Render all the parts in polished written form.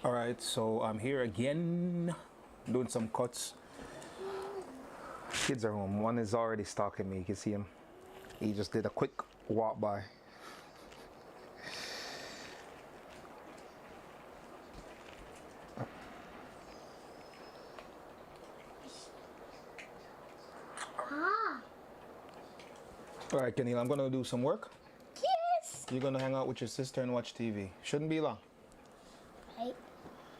Alright, so I'm here again doing some cuts. Kids are home. One is already stalking me. You can see him. He just did a quick walk by. Alright, Kenil, I'm gonna do some work. Yes! You're gonna hang out with your sister and watch TV. Shouldn't be long. Right.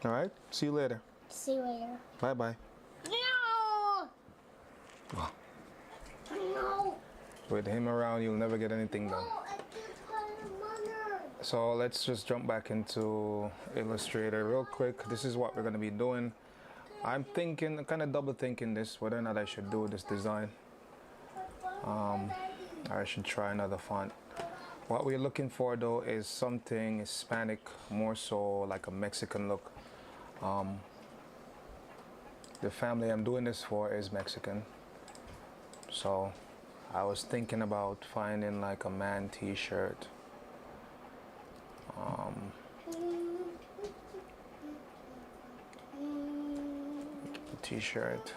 Alright, see you later. See you later. Bye bye. No! No! With him around, you'll never get anything done. No, I can't find money. So let's just jump back into Illustrator real quick. This is what we're gonna be doing. I'm thinking, kind of double thinking this, whether or not I should do this design. I should try another font. What we're looking for though is something Hispanic, more so like a Mexican look. The family I'm doing this for is Mexican. So I was thinking about finding like a man t-shirt. T-shirt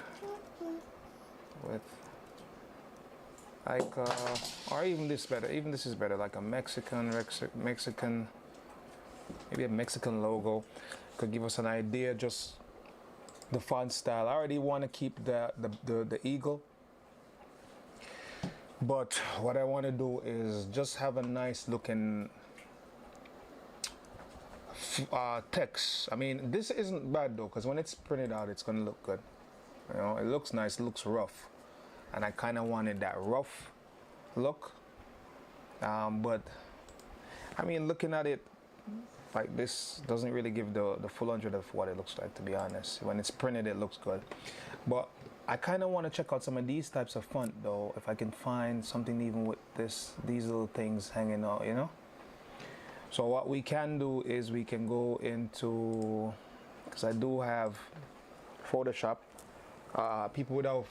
with like or even this better, even this is better, like a Mexican, maybe a Mexican logo. Could give us an idea, just the font style. I already want to keep the eagle, but what I want to do is just have a nice looking text. I mean, this isn't bad though, because when it's printed out it's gonna look good. You know, it looks nice, it looks rough, and I kind of wanted that rough look. But I mean, looking at it like this doesn't really give the full 100 of what it looks like, to be honest. When it's printed it looks good, but I kind of want to check out some of these types of font though, if I can find something even with these little things hanging out, you know. So what we can do is we can go into, because I do have Photoshop. People without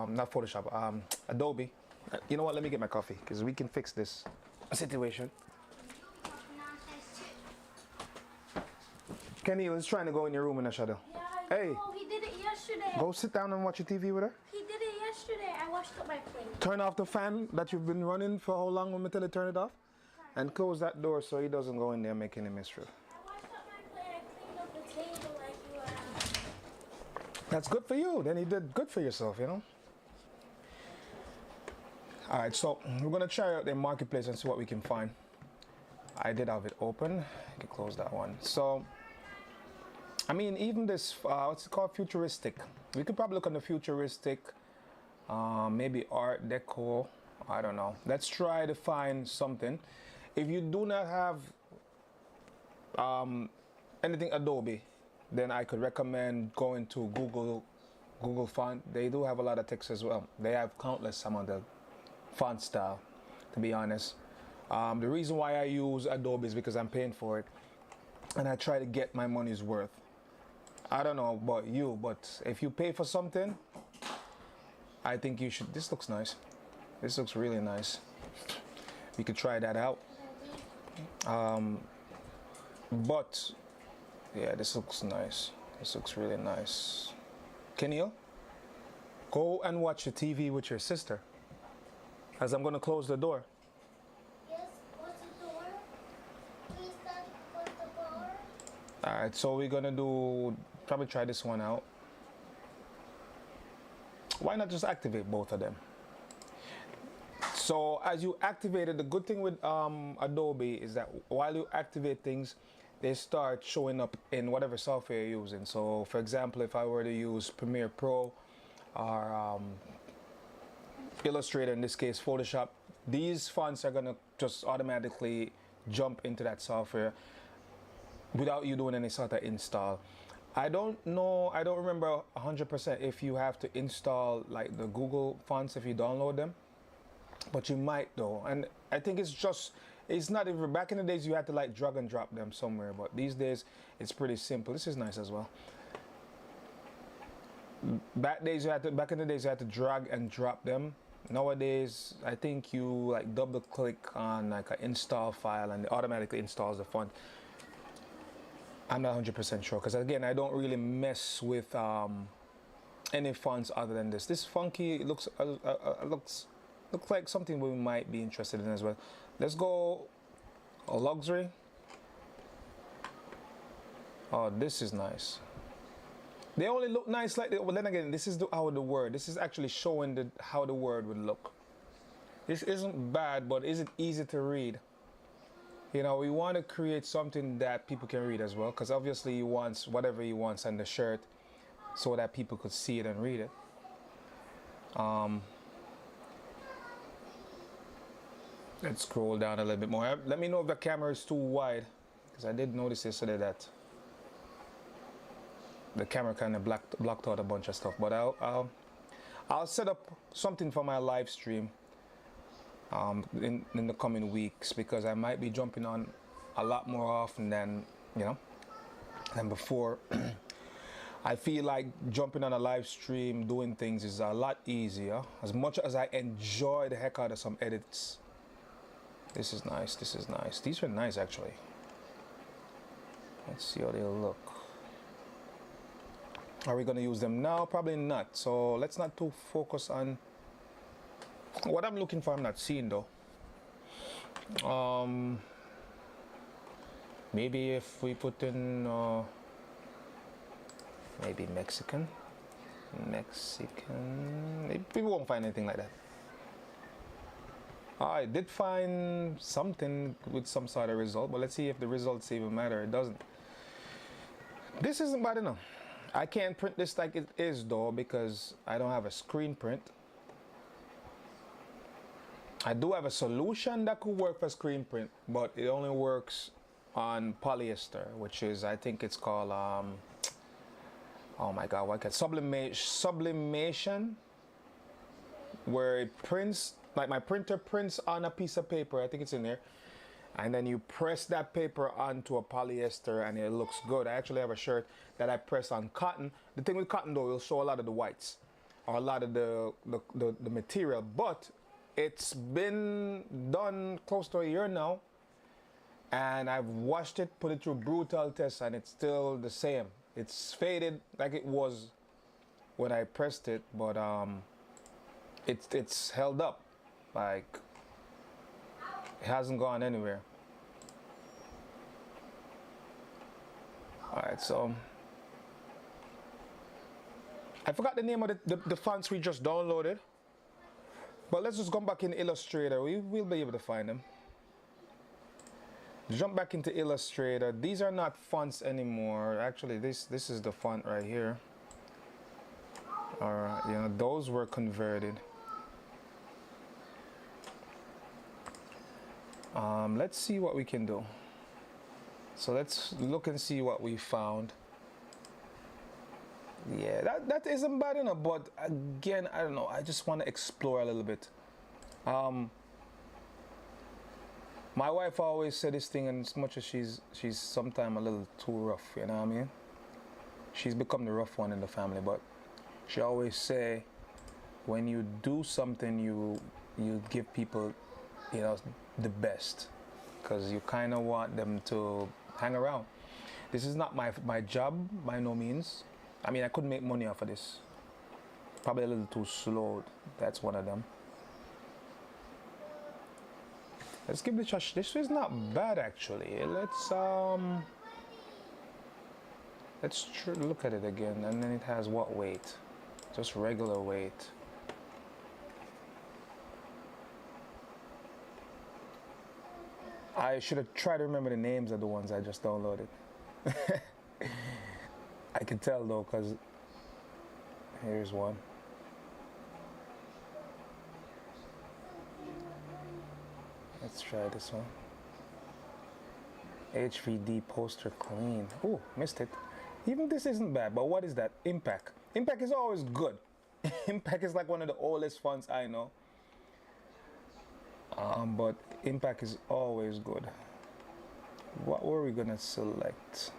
not Photoshop, Adobe. You know what, let me get my coffee because we can fix this situation. Kenny was trying to go in your room in the shadow. Yeah, hey, he did it yesterday. go sit down and watch your TV with her. He did it yesterday. I washed up my plate. Turn off the fan that you've been running for how long when we tell you turn it off, and close that door so he doesn't go in there making a mischief. I washed up my plate. I cleaned up the table like you asked. That's good for you. Then you did good for yourself, you know. Alright, so we're gonna try out the marketplace and see what we can find. I did have it open. I can close that one. So I mean, even this what's it called, futuristic. We could probably look on the futuristic, maybe art deco. I don't know. Let's try to find something. If you do not have anything Adobe, then I could recommend going to Google Font. They do have a lot of text as well. They have countless amount of font style, to be honest. The reason why I use Adobe is because I'm paying for it, and I try to get my money's worth. I don't know about you, but if you pay for something, I think you should. This looks nice. This looks really nice. We could try that out. But yeah, this looks nice. This looks really nice. Kenil, go and watch the TV with your sister, as I'm gonna close the door. Yes, what's the door? Please start with the door. Alright, so we're gonna do, probably try this one out. Why not just activate both of them? So as you activate it, the good thing with Adobe is that while you activate things, they start showing up in whatever software you're using. So for example, if I were to use Premiere Pro or Illustrator, in this case Photoshop, these fonts are gonna just automatically jump into that software without you doing any sort of install. I don't know, I don't remember 100% if you have to install like the Google fonts if you download them, but you might though. And I think it's not even, back in the days you had to like drag and drop them somewhere, but these days it's pretty simple. This is nice as well. Back in the days you had to drag and drop them. Nowadays I think you like double click on like an install file and it automatically installs the font. I'm not 100% sure because again, I don't really mess with any fonts other than this. This funky, it looks like something we might be interested in as well. Let's go luxury. Oh, this is nice. They only look nice like that, but then again, this is how the word. This is actually showing how the word would look. This isn't bad, but is it easy to read? You know, we want to create something that people can read as well, because obviously he wants whatever he wants on the shirt so that people could see it and read it. Let's scroll down a little bit more. Let me know if the camera is too wide, because I did notice yesterday that the camera kind of blocked out a bunch of stuff. But I'll set up something for my live stream in the coming weeks, because I might be jumping on a lot more often than before. I feel like jumping on a live stream, doing things is a lot easier. As much as I enjoy the heck out of some edits. This is nice. This is nice. These are nice actually. Let's see how they look. Are we gonna use them now? Probably not. So let's not too focus on what I'm looking for. I'm not seeing though. Maybe if we put in maybe Mexican. Maybe we won't find anything like that. I did find something with some sort of result, but let's see if the results even matter. It doesn't. This isn't bad enough. I can't print this like it is though, because I don't have a screen print. I do have a solution that could work for screen print, but it only works on polyester, which is, I think it's called oh my god, what sublimation, where it prints, like my printer prints on a piece of paper, I think it's in there, and then you press that paper onto a polyester and it looks good. I actually have a shirt that I press on cotton. The thing with cotton though, it'll show a lot of the whites or a lot of the material, but it's been done close to a year now, and I've washed it, put it through brutal tests, and it's still the same. It's faded like it was when I pressed it, but it's held up. Like, it hasn't gone anywhere. Alright, so I forgot the name of the fonts we just downloaded, but let's just come back in Illustrator. We'll be able to find them. Jump back into Illustrator. These are not fonts anymore. Actually, this is the font right here. Alright, you know, those were converted. Let's see what we can do. So let's look and see what we found. Yeah, that isn't bad enough, but again, I don't know, I just want to explore a little bit. My wife always said this thing, and as much as she's sometimes a little too rough, you know what I mean? She's become the rough one in the family, but she always say, when you do something, you give people, you know, the best, because you kind of want them to hang around. This is not my job by no means. I mean, I could make money off of this. Probably a little too slow. That's one of them. Let's give this a shot. This is not bad actually. Let's look at it again, and then it has what weight? Just regular weight. I should have tried to remember the names of the ones I just downloaded. I can tell though, because here's one. Let's try this one. HVD poster clean. Ooh, missed it. Even this isn't bad, but what is that? Impact. Impact is always good. Impact is like one of the oldest fonts I know. But Impact is always good. What were we gonna select?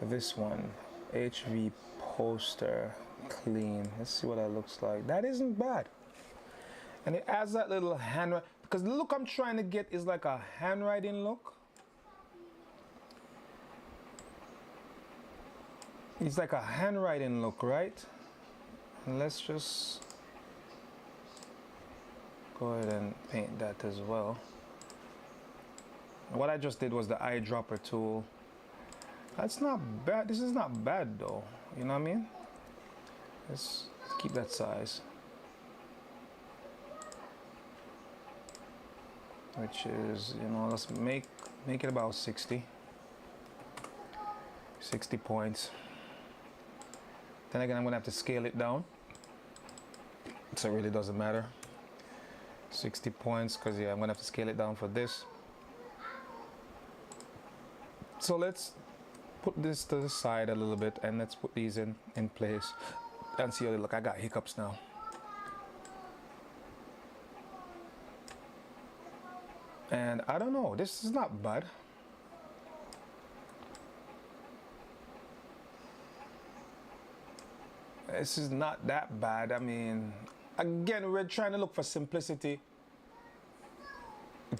This one, HV poster clean. Let's see what that looks like. That isn't bad. And it adds that little handwriting, because the look I'm trying to get is like a handwriting look. It's like a handwriting look, right? And let's just go ahead and paint that as well. What I just did was the eyedropper tool. That's not bad. This is not bad though. You know what I mean? Let's keep that size. Which is, you know, let's make it about 60 points. Then again, I'm gonna have to scale it down, so it really doesn't matter. 60 points, because yeah, I'm gonna have to scale it down for this. So let's put this to the side a little bit, and let's put these in place and see how they look. I got hiccups now. And I don't know, this is not bad. This is not that bad. I mean, again, we're trying to look for simplicity.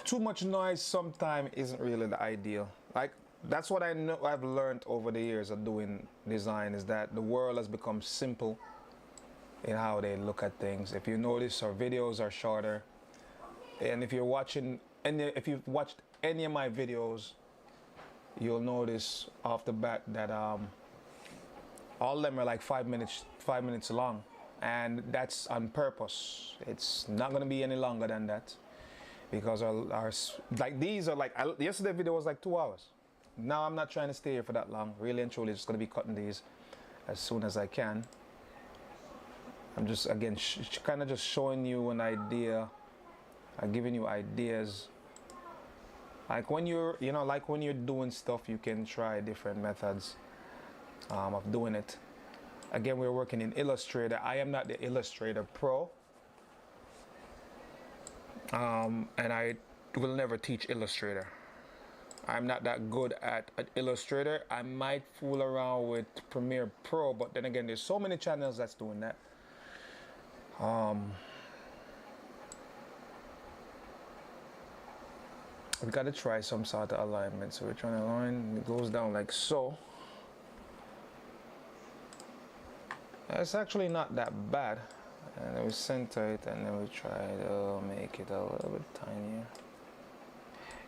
Too much noise sometimes isn't really the ideal. Like, that's what I know I've learned over the years of doing design, is that the world has become simple in how they look at things. If you notice, our videos are shorter. And if you're watching, and if you've watched any of my videos, you'll notice off the bat that all of them are like 5 minutes long, and that's on purpose. It's not going to be any longer than that, because our like these are like, yesterday's video was like 2 hours. Now I'm not trying to stay here for that long. Really and truly, just going to be cutting these as soon as I can. I'm just, again, kind of just showing you an idea, giving you ideas. Like when you're, you know, like when you're doing stuff, you can try different methods of doing it. Again, we're working in Illustrator. I am not the Illustrator Pro, and I will never teach Illustrator. I'm not that good at Illustrator. I might fool around with Premiere Pro, but then again, there's so many channels that's doing that. We got to try some sort of alignment. So we're trying to align. It goes down like so. It's actually not that bad. And then we center it, and then we try to make it a little bit tinier.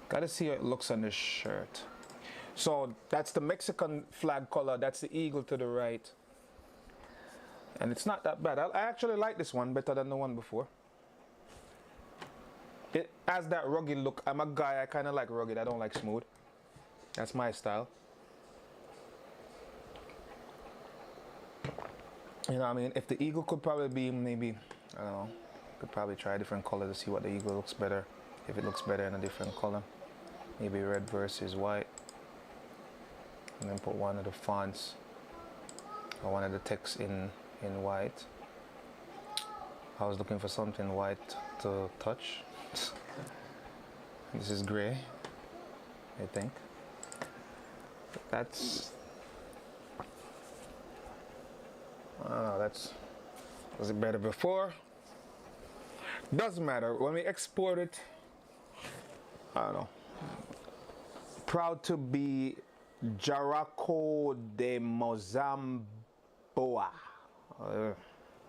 Got to see how it looks on the shirt. So that's the Mexican flag color. That's the eagle to the right. And it's not that bad. I actually like this one better than the one before. It has that rugged look. I'm a guy, I kind of like rugged. I don't like smooth. That's my style. You know what I mean? If the eagle could probably be maybe, I don't know, could probably try a different color to see what the eagle looks better. If it looks better in a different color. Maybe red versus white. And then put one of the fonts or one of the texts in white. I was looking for something white to touch. This is gray, I think. That's, I don't know, was it better before? Doesn't matter. When we export it, I don't know. Proud to be Jaraco de Mozamboa.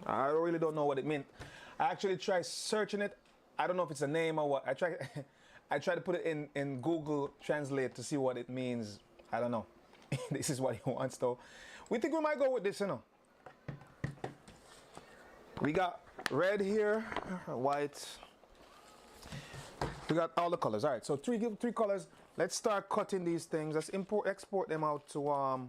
I really don't know what it meant. I actually tried searching it. I don't know if it's a name or what. I tried to put it in Google Translate to see what it means. I don't know. This is what he wants though. We think we might go with this, you know. We got red here, white. We got all the colors. All right, so three colors. Let's start cutting these things. Let's export them out to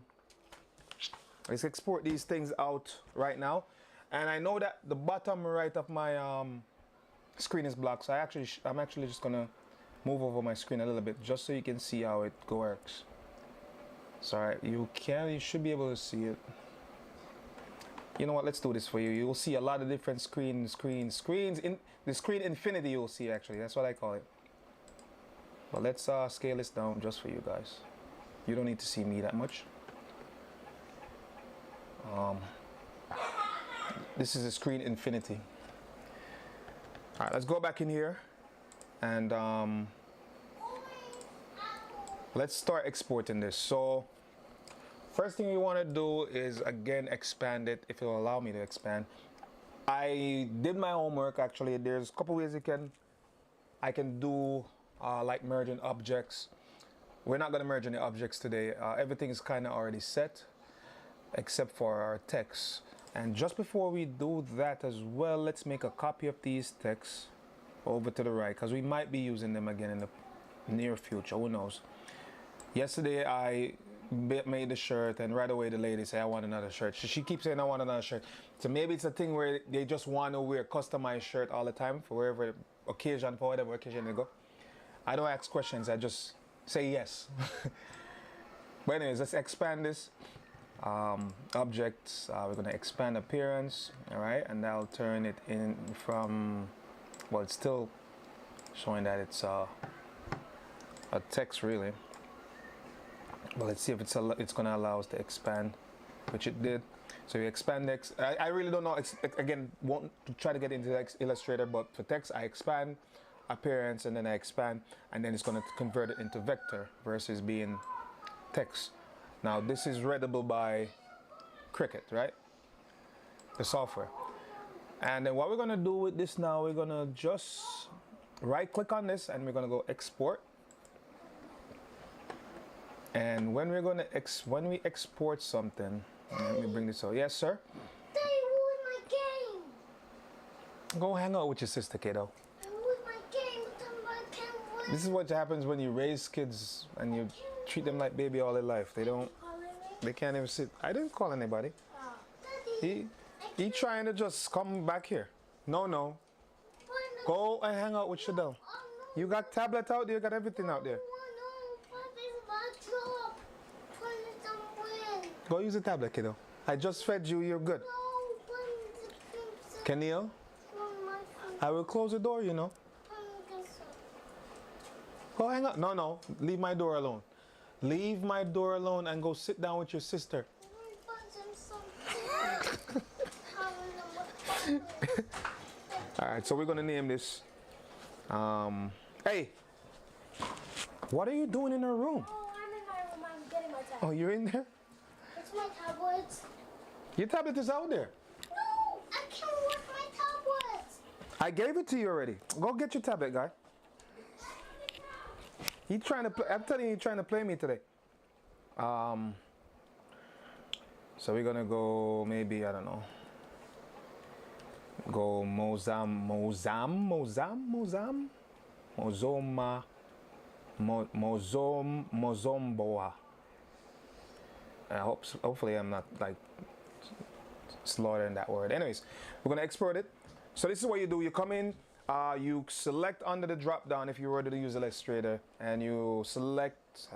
let's export these things out right now. And I know that the bottom right of my screen is black, so I'm actually just gonna move over my screen a little bit just so you can see how it works. Sorry, you should be able to see it. You know what? Let's do this for you. You'll see a lot of different screens in the screen infinity. You'll see, actually, that's what I call it. But let's scale this down just for you guys. You don't need to see me that much. This is a screen infinity. All right, let's go back in here and let's start exporting this. So first thing you want to do is again expand it, if it'll allow me to expand. I did my homework actually. There's a couple ways I can do like merging objects. We're not going to merge any objects today. Everything is kind of already set except for our text. And just before we do that as well, let's make a copy of these texts over to the right, because we might be using them again in the near future. Who knows? Yesterday I made the shirt and right away the lady said I want another shirt. She keeps saying I want another shirt. So maybe it's a thing where they just want to wear customized shirt all the time for wherever occasion, for whatever occasion they go. I don't ask questions, I just say yes. But anyways, let's expand this. Objects, we're going to expand appearance, all right, and that'll turn it in from, well, it's still showing that it's a text really, but let's see if it's going to allow us to expand, which it did. So you expand text. I really don't know, again, won't try to get into Illustrator, but for text I expand appearance and then I expand, and then it's going to convert it into vector versus being text. Now this is readable by Cricut, right? The software. And then what we're gonna do with this now, we're gonna just right click on this and we're gonna go export. And when we're gonna when we export something, let me bring this out. Yes, sir? Daddy, ruined my game. Go hang out with your sister, kiddo. I ruined my game. I can't win. This is what happens when you raise kids and you treat them like baby all their life. They can't even sit. I didn't call anybody. Daddy, He trying to just come back here. No. Go and hang out with Shadell. You got tablet out there, you got everything out there. Go use the tablet, kiddo. I just fed you, you're good. Kenil, I will close the door, you know. Go hang out. No, leave my door alone. Leave my door alone and go sit down with your sister. Alright, so we're gonna name this. Hey, what are you doing in her room? Oh, I'm in my room. I'm getting my tablet. Oh, you're in there? It's my tablet. Your tablet is out there. No, I can't work my tablet. I gave it to you already. Go get your tablet, guy. He's trying to play. I'm telling you, he's trying to play me today. So we're gonna go maybe, I don't know. Go Mozomboa. Hopefully I'm not like slaughtering that word. Anyways, we're gonna export it. So this is what you do. You come in, you select under the drop down if you were to use Illustrator, and you select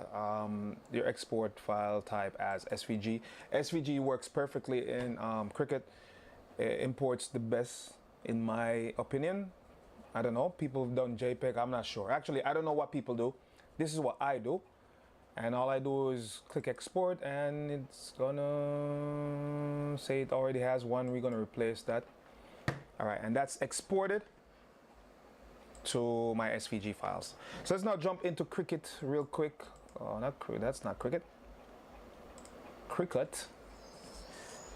your export file type as SVG. SVG works perfectly in Cricut. It imports the best in my opinion. I don't know, people have done JPEG, I'm not sure. Actually, I don't know what people do. This is what I do. And all I do is click export and it's gonna say it already has one. We're gonna replace that. All right, and that's exported to my SVG files. So let's now jump into Cricut real quick. Oh, that's not Cricut. Cricut.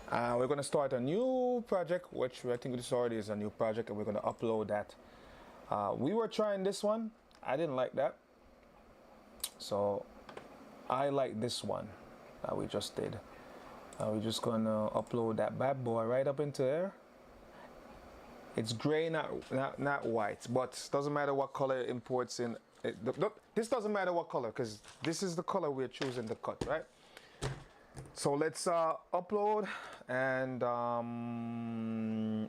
We're gonna start a new project, which I think this already is a new project, and we're gonna upload that. We were trying this one. I didn't like that. So I like this one that we just did. We're just gonna upload that bad boy right up into there. It's gray, not white, but doesn't matter what color it imports in. This doesn't matter what color, because this is the color we're choosing to cut, right? So let's upload and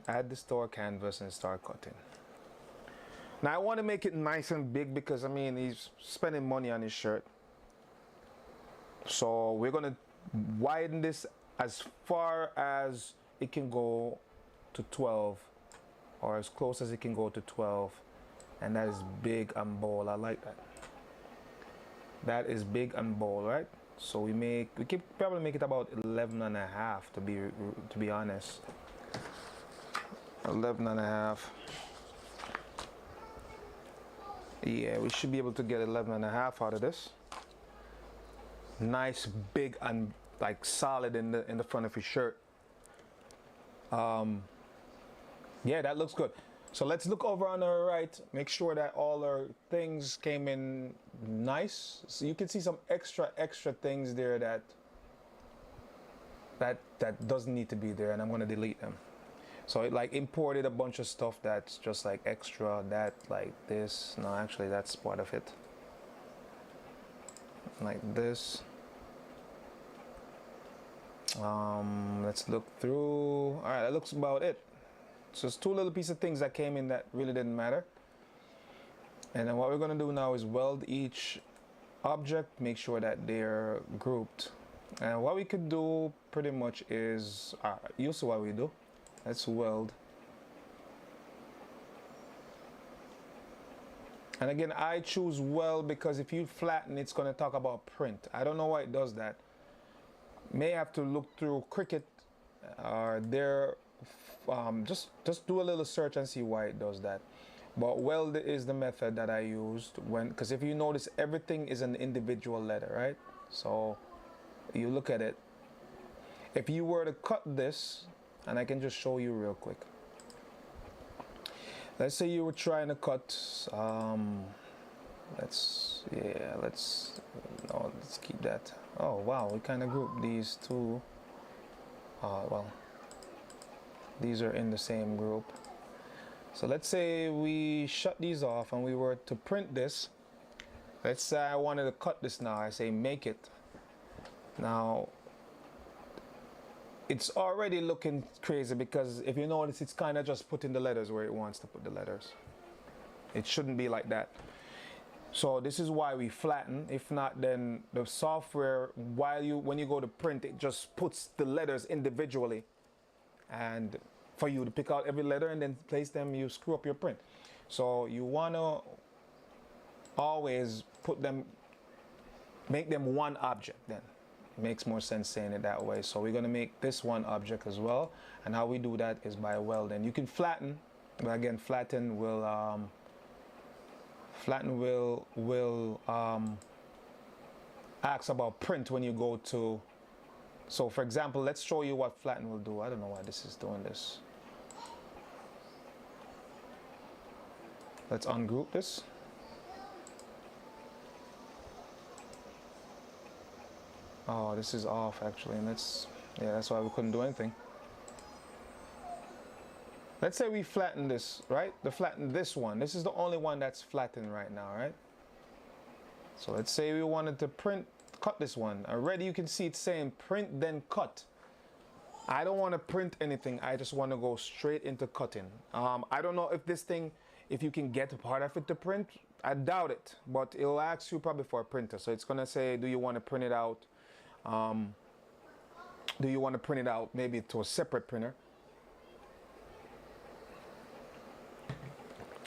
add this to our canvas and start cutting. Now I want to make it nice and big because, I mean, he's spending money on his shirt. So we're going to widen this as far as it can go to 12, or as close as it can go to 12. And that is big and bold. I like that. That is big and bold, right? So we can probably make it about 11 and a half to be honest. 11 and a half. Yeah, we should be able to get 11 and a half out of this. Nice, big, and like solid in the front of your shirt. Yeah, that looks good. So let's look over on our right, make sure that all our things came in nice. So you can see some extra things there that doesn't need to be there, and I'm gonna delete them. So it like imported a bunch of stuff that's just like extra, that like this. No, actually that's part of it. Like this. Let's look through. All right, that looks about it. So it's two little pieces of things that came in that really didn't matter. And then what we're gonna do now is weld each object, make sure that they're grouped. And what we could do pretty much is, usually what we do, let's weld. And again, I choose weld because if you flatten, it's gonna talk about print. I don't know why it does that. May have to look through Cricut there. Just do a little search and see why it does that. But weld is the method that I used because if you notice, everything is an individual letter, right? So you look at it. If you were to cut this, and I can just show you real quick. Let's say you were trying to cut. Let's keep that. Oh wow, we kind of grouped these two. Well, these are in the same group. So let's say we shut these off and we were to print this. Let's say I wanted to cut this now. I say make it. Now it's already looking crazy because if you notice, it's kind of just putting the letters where it wants to put the letters. It shouldn't be like that. So this is why we flatten. If not, then the software, when you go to print, it just puts the letters individually, and for you to pick out every letter and then place them, you screw up your print. So you want to always make them one object. Then it makes more sense saying it that way. So we're going to make this one object as well, and how we do that is by welding. You can flatten, but again, flatten will ask about print when you go to. So for example, let's show you what flatten will do. I don't know why this is doing this. Let's ungroup this. Oh, this is off actually, and that's why we couldn't do anything. Let's say we flatten this, right? Flatten this one. This is the only one that's flattened right now, right? So let's say we wanted to cut this one. Already you can see it's saying print then cut. I don't want to print anything. I just want to go straight into cutting. I don't know if this thing, if you can get a part of it to print. I doubt it, but it'll ask you probably for a printer. So it's gonna say, do you want to print it out? Do you want to print it out maybe to a separate printer?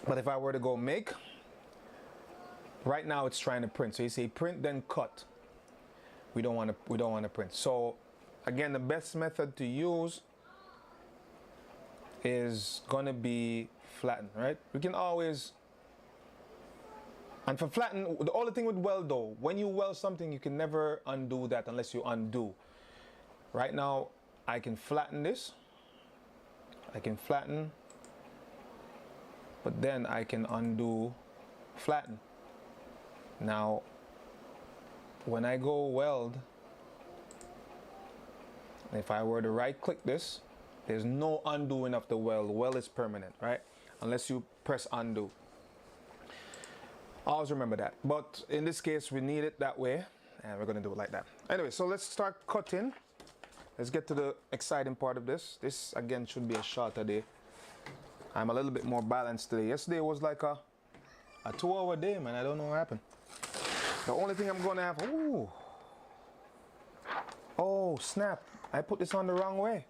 But if I were to go make, right now it's trying to print. So you say print then cut. We don't want to print. So again, the best method to use is gonna be flatten, right? We can always, and for flatten, the only thing with weld though, when you weld something, you can never undo that unless you undo. Right now, I can flatten this. I can flatten. But then I can undo flatten. Now, when I go weld, if I were to right click this, there's no undoing of the weld. Weld is permanent, right? Unless you press undo. Always remember that. But in this case, we need it that way, and we're gonna do it like that. Anyway, so let's start cutting. Let's get to the exciting part of this. This again should be a shorter day. I'm a little bit more balanced today. Yesterday was like a 2-hour day, man. I don't know what happened. The only thing I'm gonna have, oh snap, I put this on the wrong way.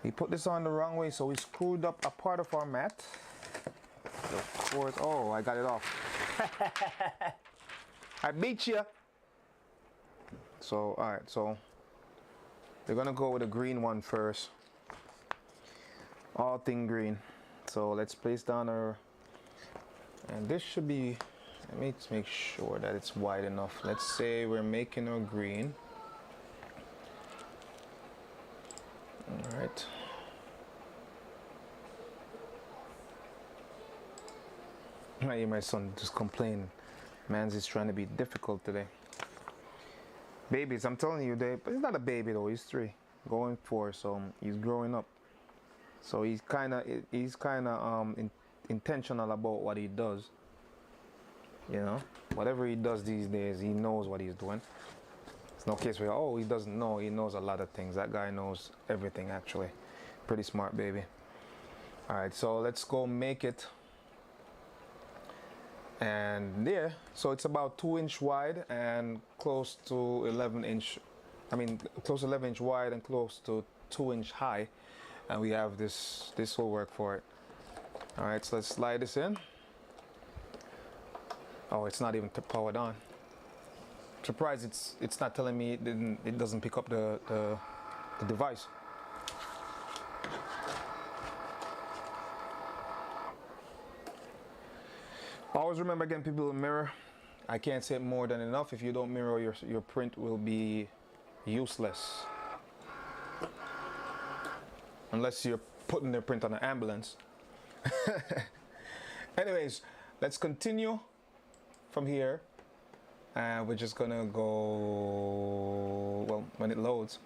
We put this on the wrong way, so we screwed up a part of our mat. Of course, oh, I got it off. I beat you. So, all right, so they're gonna go with the green one first. All thing green. So let's place down our, and this should be Let me make sure that it's wide enough. Let's say we're making our green. All right. I hear my son just complaining. Man's is trying to be difficult today. Babies, I'm telling you, but he's not a baby though. He's 3, going 4, so he's growing up. So he's kind of intentional about what he does. You know, whatever he does these days, he knows what he's doing. It's no case where, oh, he doesn't know. He knows a lot of things. That guy knows everything, actually. Pretty smart baby. All right, so let's go make it. And there, so it's about 2-inch wide and close to 11-inch. I mean, close to 11-inch wide and close to 2-inch high. And we have this will work for it. All right, so let's slide this in. Oh, it's not even powered on. Surprised it's not telling me it doesn't pick up the device. Always remember, again, people, mirror. I can't say it more than enough. If you don't mirror, your print will be useless. Unless you're putting the print on an ambulance. Anyways, let's continue from here. And we're just gonna go, well, when it loads.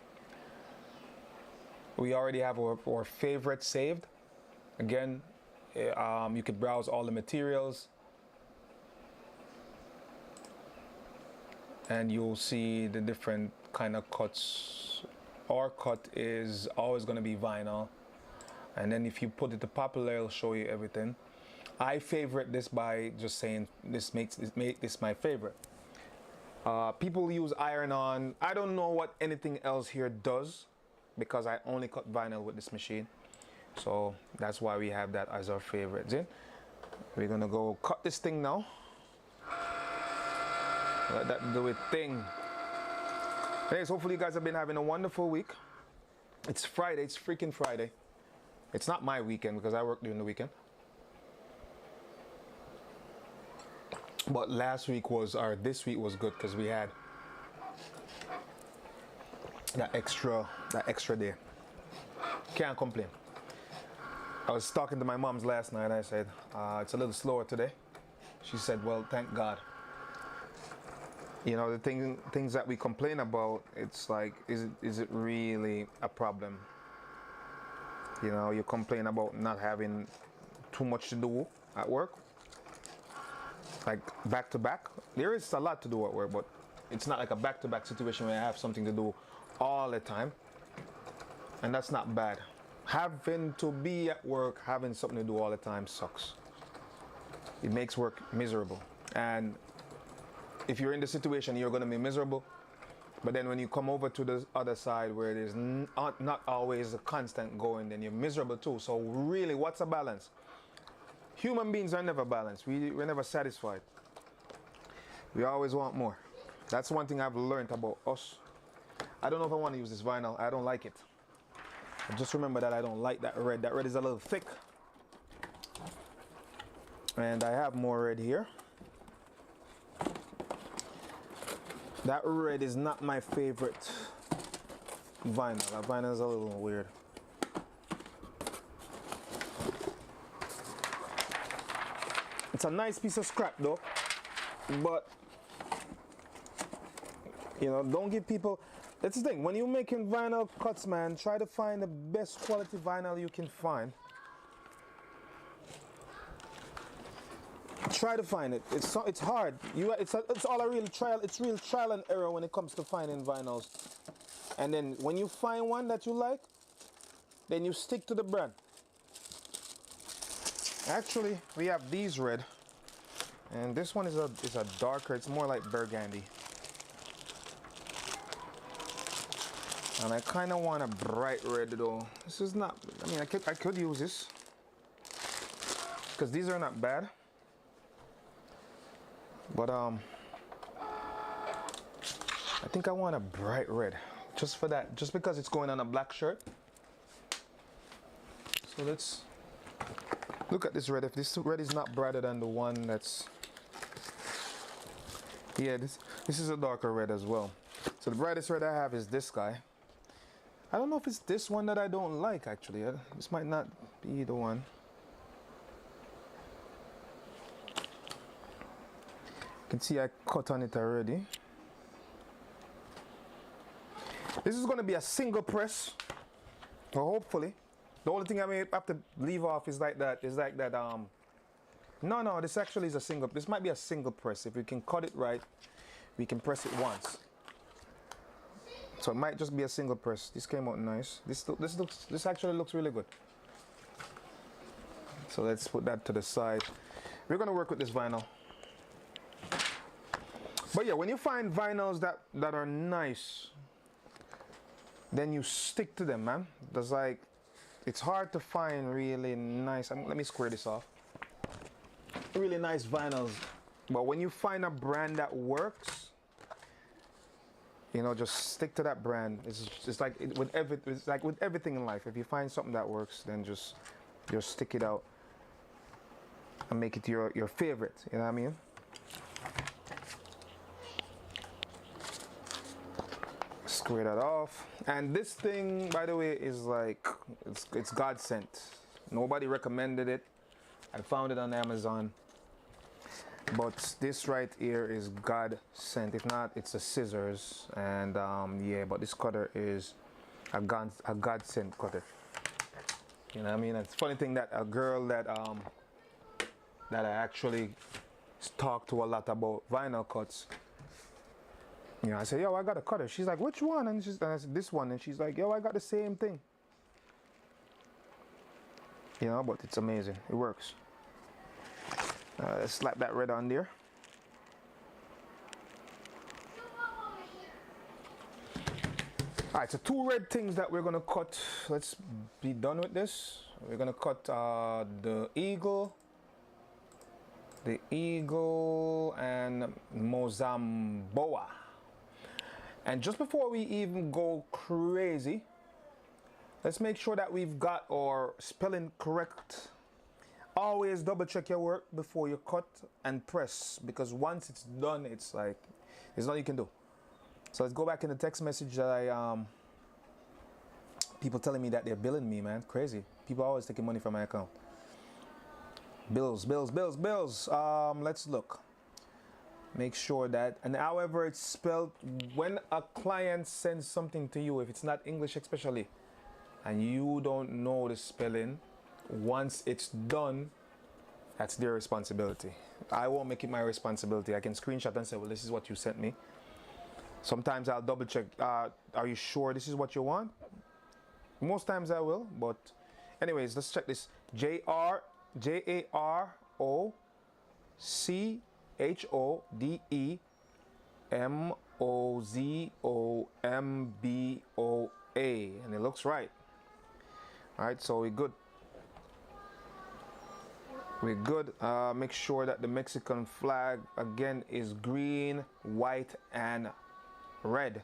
We already have our favorite saved. Again, you could browse all the materials. And you'll see the different kind of cuts. Our cut is always going to be vinyl, and then if you put it to popular, it'll show you everything. I favorite this by just saying this makes this my favorite. People use iron-on. I don't know what anything else here does, because I only cut vinyl with this machine, so that's why we have that as our favorite. See? We're gonna go cut this thing now. Let that do its thing. Anyways, hopefully you guys have been having a wonderful week. It's Friday. It's freaking Friday. It's not my weekend because I work during the weekend. But this week was good because we had that extra day. Can't complain. I was talking to my mom's last night. I said it's a little slower today. She said, well, thank God. You know, the things that we complain about, it's like, is it really a problem? You know, you complain about not having too much to do at work, like back to back. There is a lot to do at work, but it's not like a back-to-back situation where I have something to do all the time, and that's not bad. Having to be at work, having something to do all the time sucks. It makes work miserable, and if you're in the situation, you're going to be miserable. But then when you come over to the other side where there's not always a constant going, then you're miserable too. So really, what's a balance? Human beings are never balanced. We're never satisfied. We always want more. That's one thing I've learned about us. I don't know if I want to use this vinyl. I don't like it. Just remember that I don't like that red. That red is a little thick. And I have more red here. That red is not my favorite vinyl. That vinyl is a little weird. It's a nice piece of scrap though, but you know, don't give people. That's the thing. When you're making vinyl cuts, man, try to find the best quality vinyl you can find. Try to find it. It's hard. It's all a real trial. It's real trial and error when it comes to finding vinyls. And then when you find one that you like, then you stick to the brand. Actually, we have these red, and this one is a darker. It's more like burgundy. And I kind of want a bright red though. This is not. I mean, I could use this because these are not bad. But I think I want a bright red, just for that, just because it's going on a black shirt. So let's look at this red. If this red is not brighter than the one that's Yeah, this is a darker red as well. So the brightest red I have is this guy. I don't know if it's this one that I don't like actually. This might not be the one. You can see I cut on it already. This is going to be a single press, or hopefully. The only thing I may have to leave off is like that. No, this actually is a single. This might be a single press. If we can cut it right, we can press it once. So it might just be a single press. This came out nice. This actually looks really good. So let's put that to the side. We're gonna work with this vinyl. But yeah, when you find vinyls that are nice, then you stick to them, man. There's like, it's hard to find really nice. Let me square this off. Really nice vinyls, but when you find a brand that works, you know, just stick to that brand. It's like with everything in life. If you find something that works, then just stick it out and make it your favorite. You know what I mean? Square that off. And this thing, by the way, is like it's God sent. Nobody recommended it. I found it on Amazon. But this right here is God sent. If not, it's a scissors. And yeah, but this cutter is a God sent cutter. You know what I mean? It's a funny thing that a girl that I actually talked to a lot about vinyl cuts. You know, I said, yo, I got a cutter. She's like, which one? And I said, this one. And she's like, yo, I got the same thing. You know, but it's amazing. It works. Let's slap that red on there. Alright, so 2 red things that we're going to cut. Let's be done with this. We're going to cut the eagle and Mozamboa. And just before we even go crazy, let's make sure that we've got our spelling correct. Always double check your work before you cut and press, because once it's done, it's like there's nothing you can do. So let's go back in the text message that people telling me that they're billing me, man. Crazy. People are always taking money from my account. Bills. Let's look. Make sure that, and however it's spelled, when a client sends something to you, if it's not English especially, and you don't know the spelling, once it's done, that's their responsibility. I won't make it my responsibility. I can screenshot and say, well, this is what you sent me. Sometimes I'll double check. Are you sure this is what you want? Most times I will, but anyways, let's check this. JAROCHODEMOZOMBOA, and it looks right. All right, so we're good. We're good. Make sure that the Mexican flag again is green, white, and red.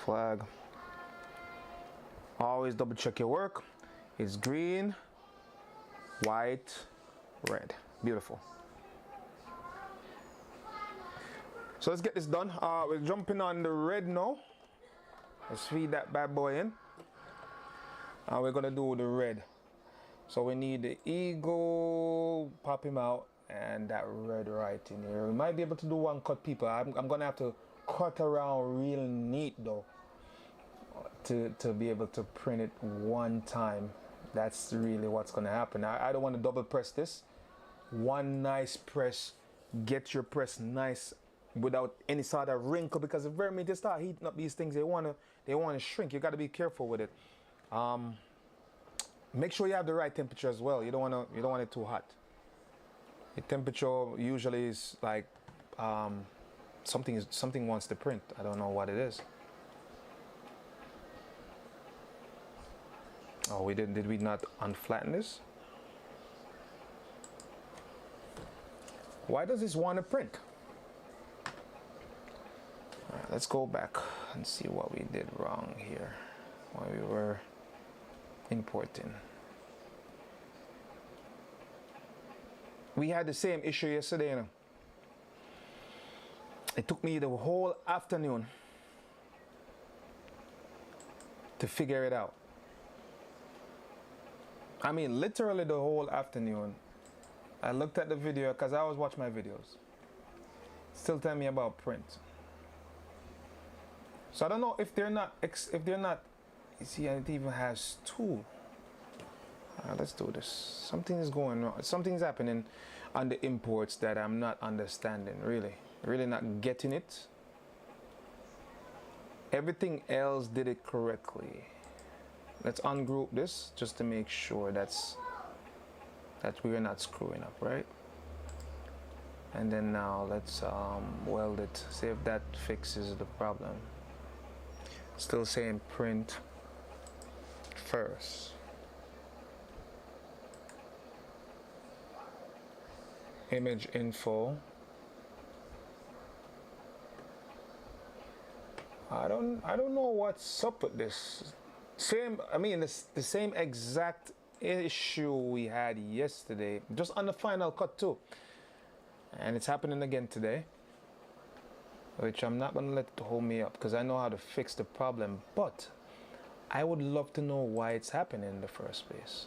Flag. Always double check your work. It's green, white, red. Beautiful. So let's get this done. We're jumping on the red now. Let's feed that bad boy in. We're gonna do the red. So we need the eagle, pop him out, and that red right in here. We might be able to do one cut, people. I'm gonna have to cut around real neat though, to be able to print it one time. That's really what's gonna happen. I don't want to double press this. One nice press, get your press nice without any sort of wrinkle, because the very minute they start heating up these things, they wanna shrink. You got to be careful with it. Make sure you have the right temperature as well. You don't want it too hot. The temperature usually is like something wants to print. I don't know what it is. Oh, did we not unflatten this? Why does this want to print? All right, let's go back and see what we did wrong here while we were importing. We had the same issue yesterday, you know. It took me the whole afternoon to figure it out. I mean, literally the whole afternoon. I looked at the video because I always watch my videos. Still tell me about print. So I don't know if they're not, you see, it even has two. Let's do this. Something is going wrong. Something's happening on the imports that I'm not understanding, really not getting it. Everything else did it correctly. Let's ungroup this just to make sure that we're not screwing up, right? And then now let's weld it, see if that fixes the problem. Still saying print first. Image info. I don't know what's up with this. I mean the same exact issue we had yesterday, just on the final cut too. And it's happening again today, which I'm not gonna let it hold me up because I know how to fix the problem, but I would love to know why it's happening in the first place.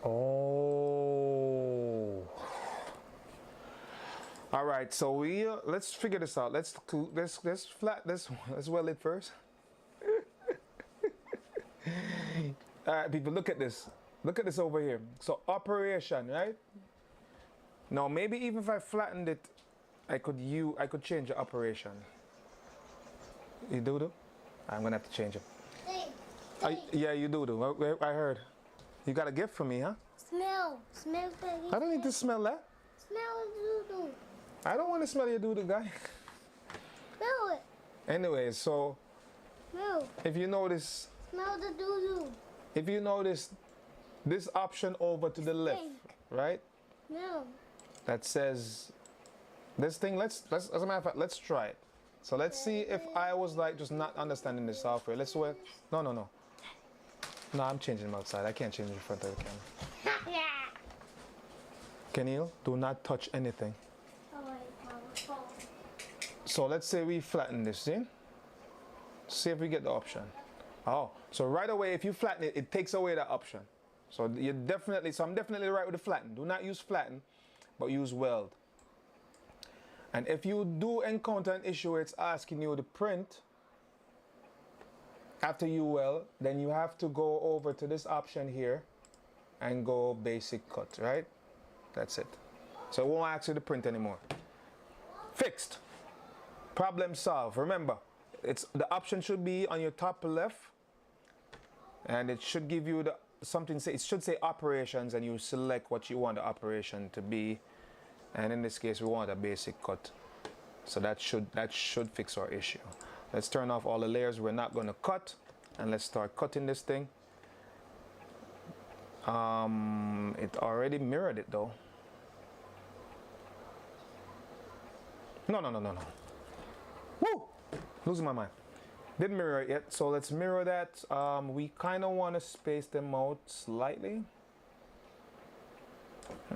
Oh. All right, so let's figure this out. Let's weld it first. All right, people, look at this. Look at this over here. So operation, right? Now maybe even if I flattened it, I could change the operation. You do? I'm gonna have to change it. Yeah, you do. I heard. You got a gift for me, huh? Smell. I don't need to smell that. Smell the doo-doo. I don't want to smell your doo-doo, guy. Smell it. Anyway, so Smell. if you notice, Smell the doo-doo. if you notice this option over to the left, right? No. That says this thing. Let's as a matter of fact, let's try it. So let's see if I was like just not understanding the software. Let's wait. No. No, I'm changing them outside. I can't change in front of the camera. Kenil, do not touch anything. So let's say we flatten this, see? See if we get the option. Oh, so right away, if you flatten it, it takes away that option. So I'm definitely right with the flatten. Do not use flatten, but use weld. And if you do encounter an issue where it's asking you to print, after you weld, then you have to go over to this option here and go basic cut, right? That's it. So it won't ask you to print anymore. Fixed. Problem solved. Remember, the option should be on your top left, and it should give you it should say operations, and you select what you want the operation to be. And in this case, we want a basic cut. So that should fix our issue. Let's turn off all the layers we're not going to cut, and let's start cutting this thing. It already mirrored it though. No. Woo! Losing my mind. Didn't mirror it yet, so let's mirror that. We kind of want to space them out slightly.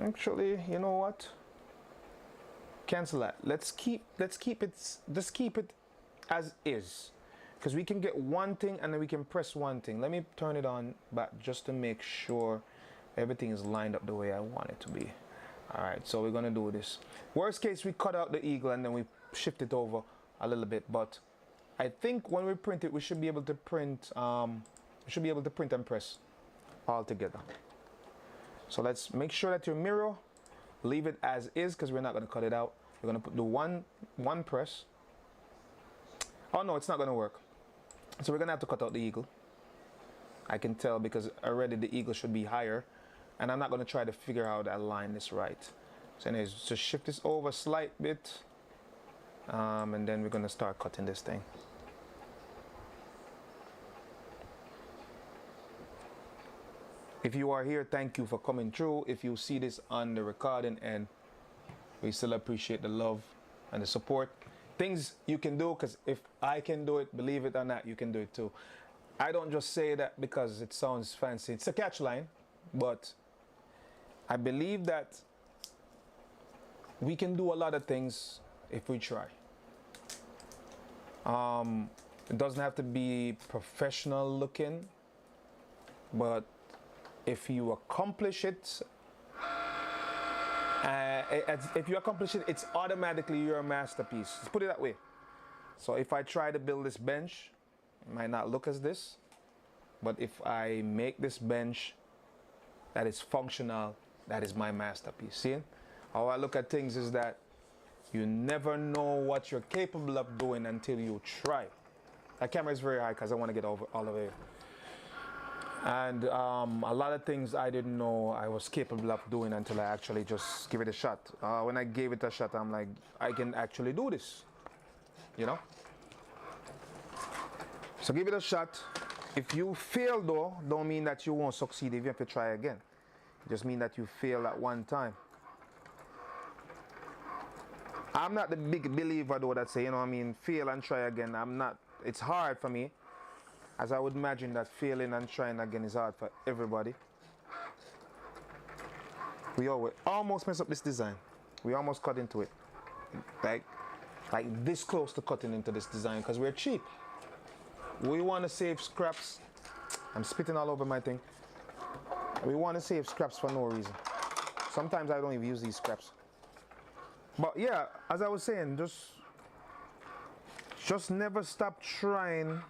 Actually, you know what? Cancel that. Let's keep it as is, because we can get one thing and then we can press one thing. Let me turn it on back just to make sure everything is lined up the way I want it to be. All right, so we're gonna do this. Worst case, we cut out the eagle and then we shift it over a little bit, but I think when we print it, we should be able to print and press all together. So let's make sure that your mirror, leave it as is, because we're not gonna cut it out. We're gonna put the one press. Oh no, it's not gonna work. So we're gonna have to cut out the eagle. I can tell because already the eagle should be higher, and I'm not gonna try to figure out how to align this right. So anyways, just shift this over a slight bit, and then we're gonna start cutting this thing. If you are here, thank you for coming through. If you see this on the recording, and we still appreciate the love and the support. Things you can do, because if I can do it, believe it or not, you can do it too. I don't just say that because it sounds fancy. It's a catchline, but I believe that we can do a lot of things if we try. It doesn't have to be professional looking, but if you accomplish it, it's automatically your masterpiece. Let's put it that way. So if I try to build this bench, it might not look as this, but if I make this bench that is functional, that is my masterpiece. See? How I look at things is that you never know what you're capable of doing until you try. That camera is very high because I want to get over all of it. And a lot of things I didn't know I was capable of doing until I actually just give it a shot. When I gave it a shot, I'm like, I can actually do this, you know? So give it a shot. If you fail though, don't mean that you won't succeed even if you try again. It just means that you fail at one time. I'm not the big believer though that say, you know what I mean, fail and try again. It's hard for me. As I would imagine that failing and trying again is hard for everybody. We almost messed up this design. We almost cut into it. Like this close to cutting into this design because we're cheap. We want to save scraps. I'm spitting all over my thing. We want to save scraps for no reason. Sometimes I don't even use these scraps. But yeah, as I was saying, just never stop trying.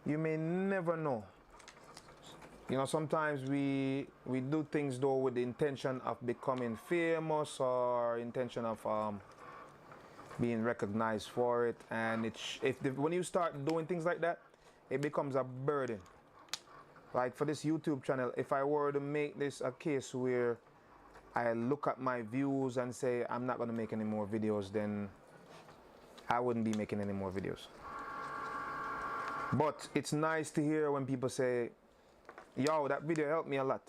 You may never know. You know, sometimes we do things though with the intention of becoming famous or intention of being recognized for it. And when you start doing things like that, it becomes a burden. Like for this YouTube channel, if I were to make this a case where I look at my views and say I'm not going to make any more videos, then I wouldn't be making any more videos. But it's nice to hear when people say, yo, that video helped me a lot.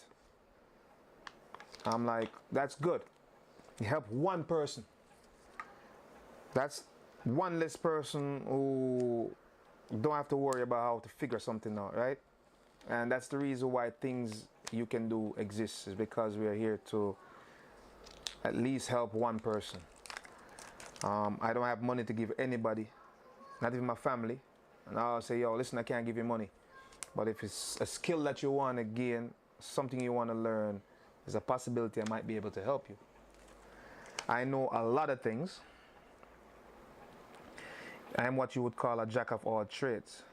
I'm like, that's good. You help one person. That's one less person who don't have to worry about how to figure something out, right? And that's the reason why things you can do exist, is because we are here to at least help one person. I don't have money to give anybody, not even my family. And I'll say, yo, listen, I can't give you money. But if it's a skill that you want to gain, something you want to learn, there's a possibility I might be able to help you. I know a lot of things. I am what you would call a jack of all trades.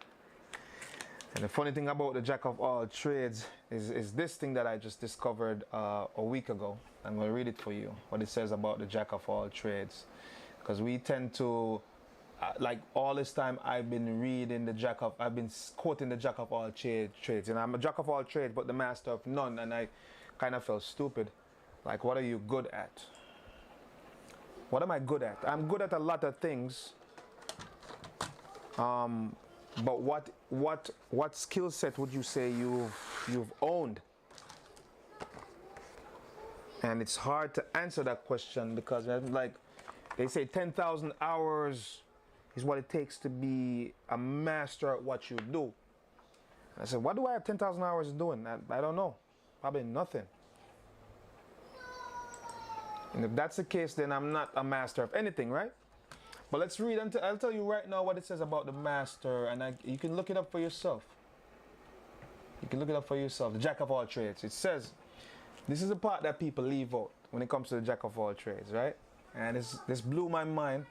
And the funny thing about the jack of all trades is this thing that I just discovered a week ago. I'm going to read it for you, what it says about the jack of all trades. Because we tend to, like all this time I've been I've been quoting the jack of all trades. And I'm a jack of all trades, but the master of none. And I kind of felt stupid. Like, what are you good at? What am I good at? I'm good at a lot of things. But what skill set would you say you've owned? And it's hard to answer that question because, like, they say 10,000 hours is what it takes to be a master at what you do. And I said, what do I have 10,000 hours doing? I don't know. Probably nothing. And if that's the case, then I'm not a master of anything, right? But let's read. I'll tell you right now what it says about the master, and you can look it up for yourself. You can look it up for yourself. The jack of all trades. It says, this is the part that people leave out when it comes to the jack of all trades, right? And this blew my mind.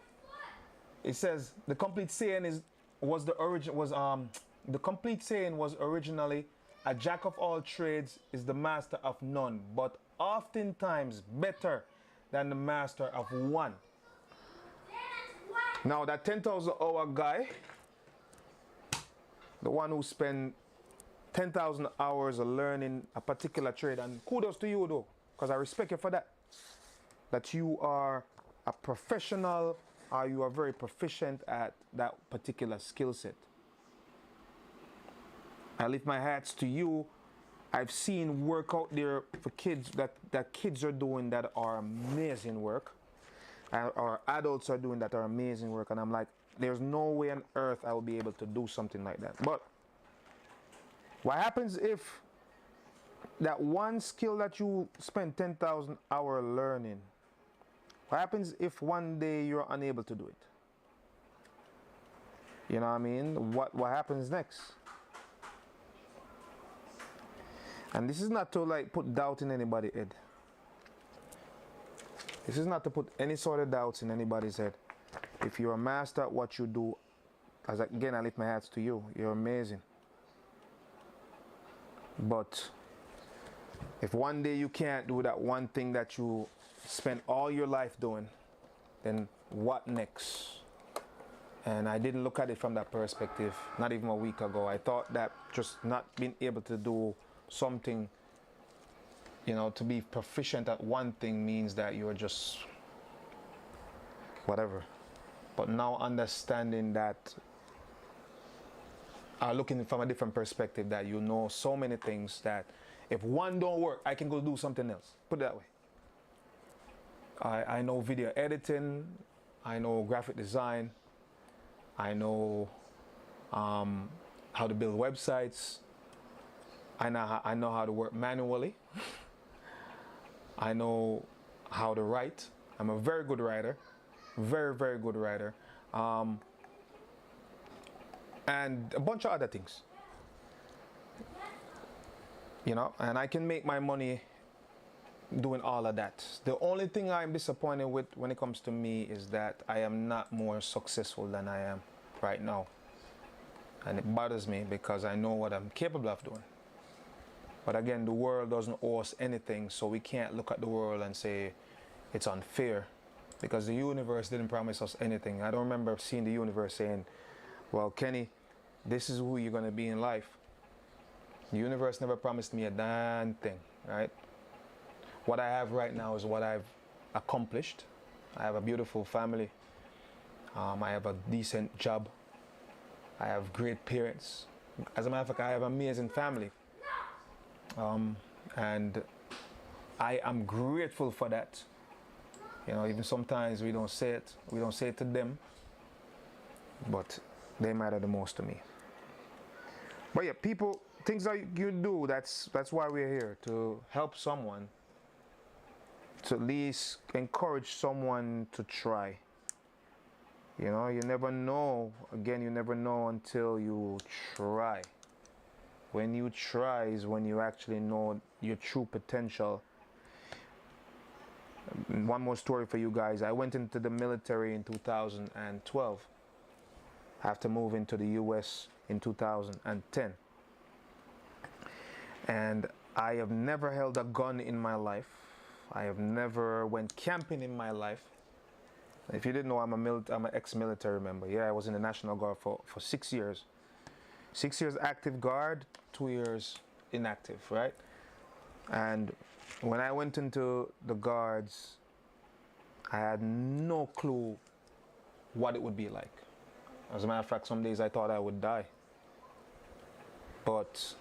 It says the complete saying was originally a jack of all trades is the master of none, but oftentimes better than the master of one. Now that 10,000 hour guy, the one who spent 10,000 hours of learning a particular trade, and kudos to you though, because I respect you for that. That you are a professional, or you are very proficient at that particular skill set. I lift my hats to you I've seen work out there for kids that kids are doing that are amazing work, or adults are doing that are amazing work, and I'm like, there's no way on earth I will be able to do something like that. But what happens if that one skill that you spend 10,000 hours learning, what happens if one day you're unable to do it? You know what I mean? What happens next? And this is not to like put doubt in anybody's head. This is not to put any sort of doubts in anybody's head. If you're a master at what you do, as again I lift my hats to you, you're amazing. But if one day you can't do that one thing that you spent all your life doing, then what next? And I didn't look at it from that perspective, not even a week ago. I thought that just not being able to do something, you know, to be proficient at one thing means that you're just whatever. But now understanding that, looking from a different perspective, that you know so many things that if one don't work, I can go do something else. Put it that way. I know video editing, I know graphic design, I know how to build websites, I know how to work manually, I know how to write. I'm a very good writer, very, very good writer, and a bunch of other things. You know, and I can make my money doing all of that. The only thing I'm disappointed with when it comes to me is that I am not more successful than I am right now. And it bothers me because I know what I'm capable of doing. But again, the world doesn't owe us anything, so we can't look at the world and say it's unfair, because the universe didn't promise us anything. I don't remember seeing the universe saying, well, Kenny, this is who you're going to be in life. The universe never promised me a damn thing, right? What I have right now is what I've accomplished. I have a beautiful family. I have a decent job. I have great parents. As a matter of fact, I have an amazing family. And I am grateful for that. You know, even sometimes we don't say it to them, but they matter the most to me. But yeah, people, things that you do, that's why we're here, to help someone, to at least encourage someone to try. You know, you never know. Again, you never know until you try. When you try is when you actually know your true potential. One more story for you guys. I went into the military in 2012 after moving to the US in 2010. And I have never held a gun in my life. I have never went camping in my life. If you didn't know, I'm an ex-military member. Yeah, I was in the National Guard for 6 years. 6 years active guard, 2 years inactive, right? And when I went into the guards, I had no clue what it would be like. As a matter of fact, some days I thought I would die. But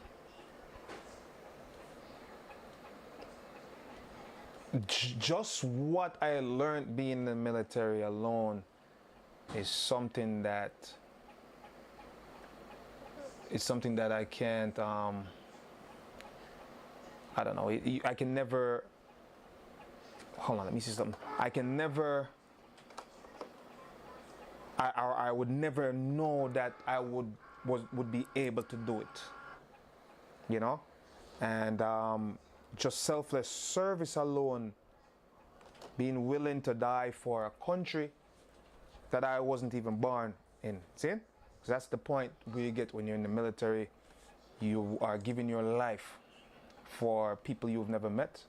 just what I learned being in the military alone is something that I can't, I don't know, I can never, hold on, let me see something. I can never, I would never know that I would be able to do it, you know? And just selfless service alone, being willing to die for a country that I wasn't even born in. See? So that's the point where you get when you're in the military. You are giving your life for people you've never met.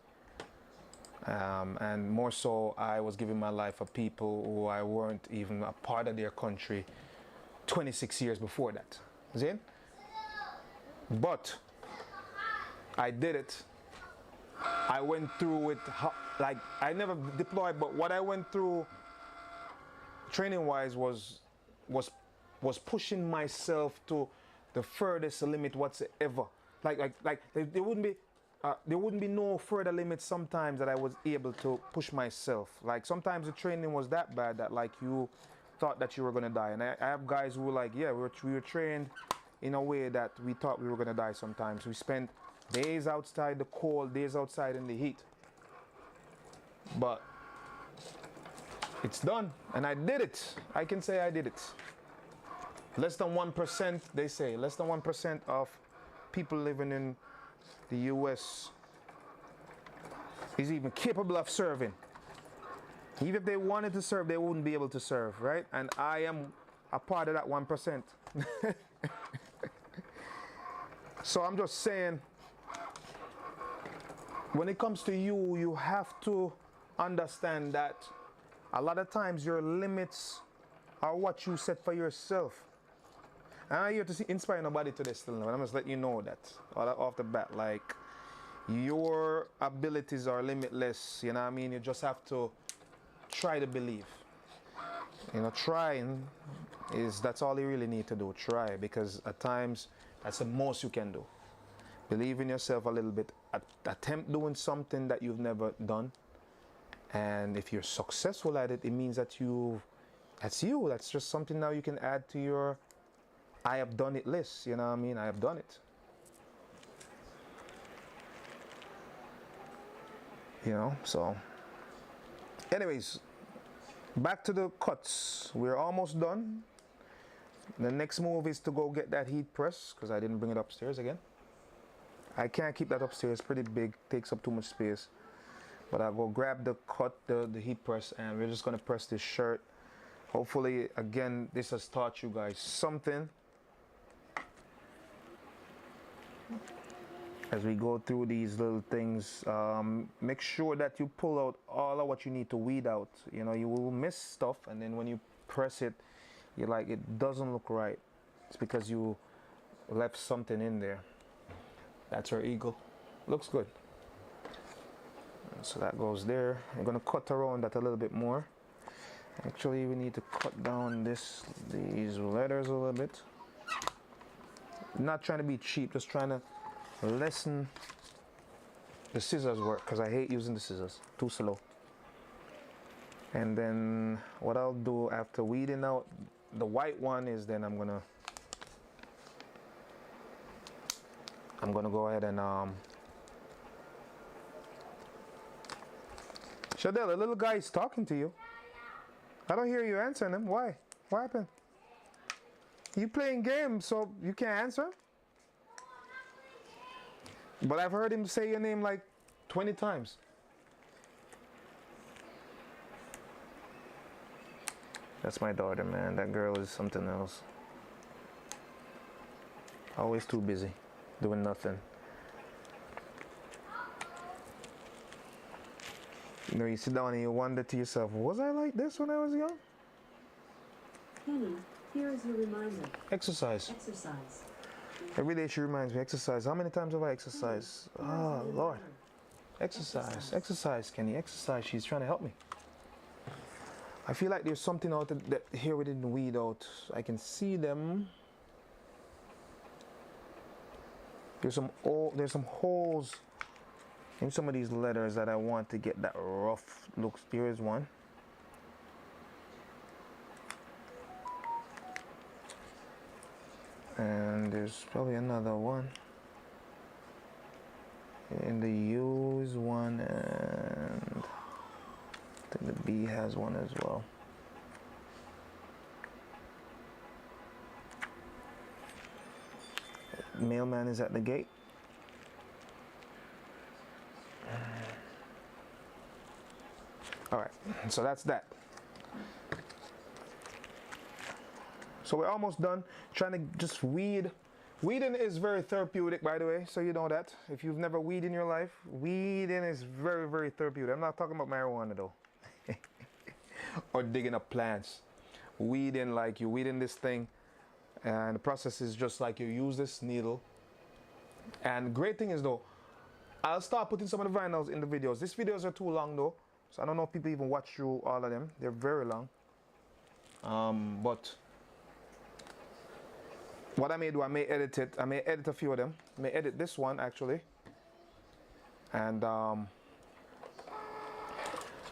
And more so, I was giving my life for people who I weren't even a part of their country 26 years before that. See? But I did it. I went through it, like, I never deployed, but what I went through training-wise was pushing myself to the furthest limit whatsoever. There wouldn't be no further limits sometimes that I was able to push myself. Like sometimes the training was that bad that like you thought that you were gonna die. And I have guys who were like, yeah, we were trained in a way that we thought we were gonna die sometimes. We spent days outside the cold, days outside in the heat. But it's done, and I did it. I can say I did it. Less than 1%, they say, less than 1% of people living in the US is even capable of serving. Even if they wanted to serve, they wouldn't be able to serve, right? And I am a part of that 1%. So I'm just saying, when it comes to you, you have to understand that a lot of times your limits are what you set for yourself. And I'm here to inspire nobody today still, but I'm just letting you know that off the bat, like your abilities are limitless, you know what I mean? You just have to try to believe. You know, trying that's all you really need to do, try, because at times that's the most you can do. Believe in yourself a little bit, attempt doing something that you've never done. And if you're successful at it, it means that that's just something now you can add to your I have done it list, you know what I mean? I have done it. You know, so anyways, back to the cuts. We're almost done. The next move is to go get that heat press, because I didn't bring it upstairs again. I can't keep that upstairs, pretty big, takes up too much space. But I'll go grab the the heat press, and we're just gonna press this shirt. Hopefully, again, this has taught you guys something as we go through these little things. Make sure that you pull out all of what you need to weed out. You know, you will miss stuff, and then when you press it, you're like, it doesn't look right. It's because you left something in there. That's our eagle. Looks good. So that goes there. I'm gonna cut around that a little bit more. Actually, we need to cut down these letters a little bit. Not trying to be cheap, just trying to lessen the scissors work, because I hate using the scissors, too slow. And then what I'll do after weeding out the white one is then I'm gonna go ahead and Shadell, the little guy is talking to you. I don't hear you answering him. Why? What happened? You playing games, so you can't answer? But I've heard him say your name like 20 times. That's my daughter, man. That girl is something else. Always too busy, doing nothing. You know, you sit down and you wonder to yourself, was I like this when I was young? Penny, here is your reminder. Exercise. Exercise. Every day she reminds me, exercise. How many times have I exercised? Oh, Lord. Exercise. Exercise, Kenny. Exercise. She's trying to help me. I feel like there's something out that here we didn't weed out. I can see them. There's some holes in some of these letters that I want to get that rough look. Here is one. And there's probably another one. And the U is one, and I think the B has one as well. Mailman is at the gate. All right, so that's that. So we're almost done. Trying to just weed. Weeding is very therapeutic, by the way, so you know that. If you've never weed in your life, weeding is very, very therapeutic. I'm not talking about marijuana though. Or digging up plants. Weeding, like you weeding this thing, and the process is just like you use this needle. And great thing is though, I'll start putting some of the vinyls in the videos. These videos are too long though, so I don't know if people even watch through all of them. They're very long. But what I may do, I may edit it. I may edit a few of them. I may edit this one actually, and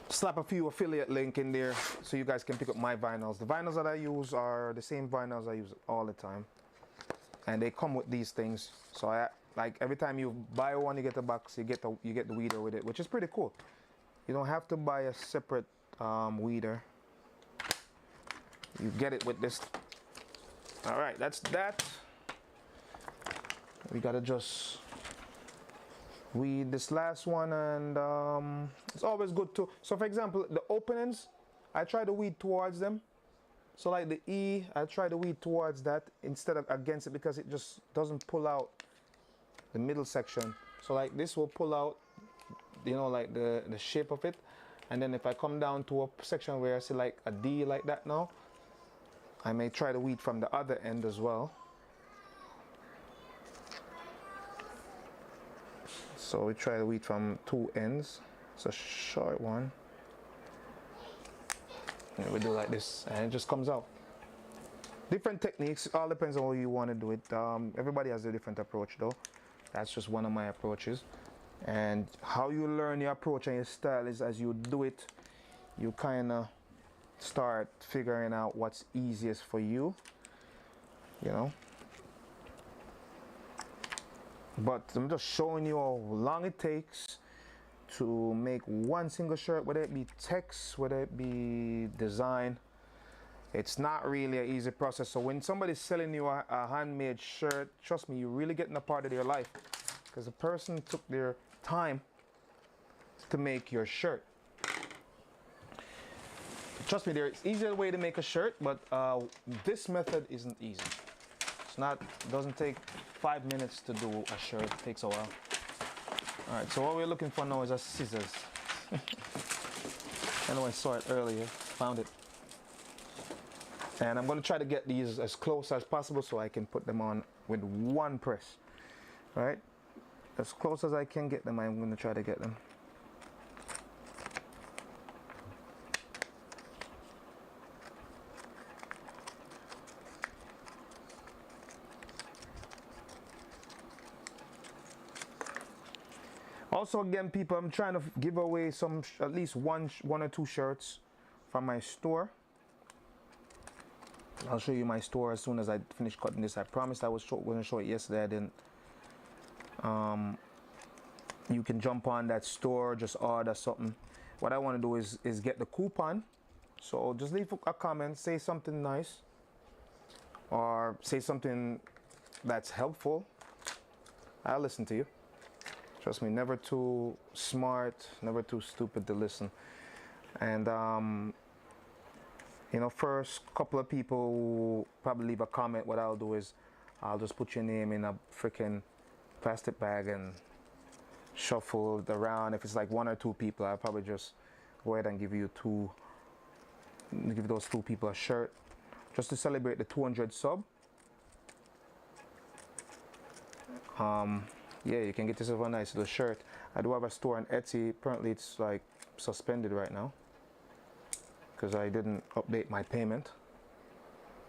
slap a few affiliate link in there so you guys can pick up my vinyls. The vinyls that I use are the same vinyls I use all the time, and they come with these things. So I like every time you buy one, you get a box. You get the weeder with it, which is pretty cool. You don't have to buy a separate weeder. You get it with this. All right, that's that. We gotta just weed this last one, and it's always good to. So for example, the openings, I try to weed towards them. So like the E, I try to weed towards that instead of against it, because it just doesn't pull out the middle section. So like this will pull out, you know, like the shape of it. And then if I come down to a section where I see like a D like that now, I may try to weed from the other end as well. So we try to weed from two ends. It's a short one. And we do like this, and it just comes out. Different techniques, all depends on how you want to do it. Everybody has a different approach though. That's just one of my approaches. And how you learn your approach and your style is as you do it, you kind of start figuring out what's easiest for you, you know. But I'm just showing you how long it takes to make one single shirt, whether it be text, whether it be design. It's not really an easy process. So when somebody's selling you a handmade shirt, trust me, you're really getting a part of their life, because the person took their time to make your shirt. Trust me, there's easier way to make a shirt, but this method isn't easy. It's not, doesn't take 5 minutes to do a shirt. It takes a while. All right, so what we're looking for now is a scissors. I know I saw it earlier, found it. And I'm gonna try to get these as close as possible so I can put them on with one press. All right, as close as I can get them, I'm gonna try to get them. Also, again, people, I'm trying to give away some, at least one or two shirts from my store. I'll show you my store as soon as I finish cutting this. I promised I was going to show it yesterday. I didn't. You can jump on that store, just order something. What I want to do is get the coupon. So just leave a comment, say something nice, or say something that's helpful. I'll listen to you. Trust me, never too smart, never too stupid to listen. And you know, first couple of people who probably leave a comment, what I'll do is I'll just put your name in a freaking plastic bag and shuffle it around. If it's like one or two people, I'll probably just go ahead and give those two people a shirt just to celebrate the 200 sub. Yeah, you can get yourself a nice little shirt. I do have a store on Etsy. Apparently it's like suspended right now because I didn't update my payment.